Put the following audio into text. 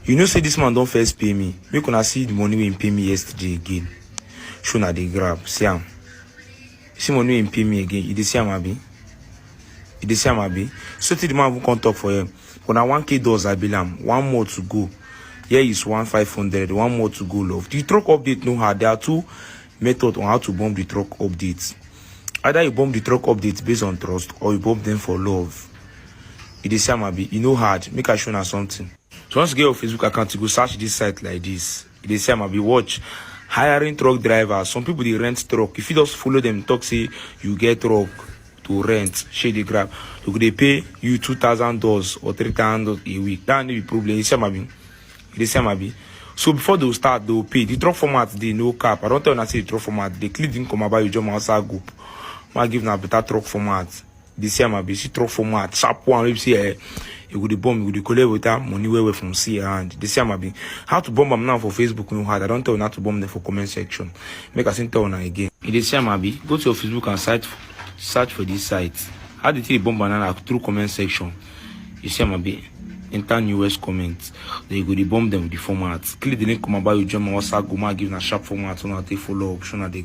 You know, say this man don't first pay me. Make una see the money we pay me yesterday again. Show na the grab. See am. See money we pay me again. You dey see am abi? You dey see am abi? So till the man who come talk for him. When I 1K dollars I bill am. 1 more to go. Here is 1,500. 1 more to go, love. The truck update no hard. There are 2 methods on how to bomb the truck updates. Either you bomb the truck updates based on trust, or you bomb them for love. It is same abi. You know hard. Make I show you something. So once you get your Facebook account, you go search this site like this. It is same abi. Watch. Hiring truck drivers. Some people they rent truck. If you just follow them, talk say you get truck to rent, share the grab. So they pay you $2,000 or $3,000 a week. That ain't the problem. It is same abi. It is same abi. So before they start, they will pay. The truck format, they no cap. I don't tell you say the truck format. They click didn't come about you jump outside group. I give na better truck format. This year my see truck format. Sharp one. We see you go the bomb. You go the collect with that money where from see and this year my how to bomb them now for Facebook no hard. I don't tell you not to bomb them for comment section. Make us tell you now again. This year my go to your Facebook and search for this site. How did you bomb banana through comment section? You see my enter newest comments. Then you go the bomb them with the format. Click the link come about you jump on WhatsApp. Go give na sharp format. So now take follow option at the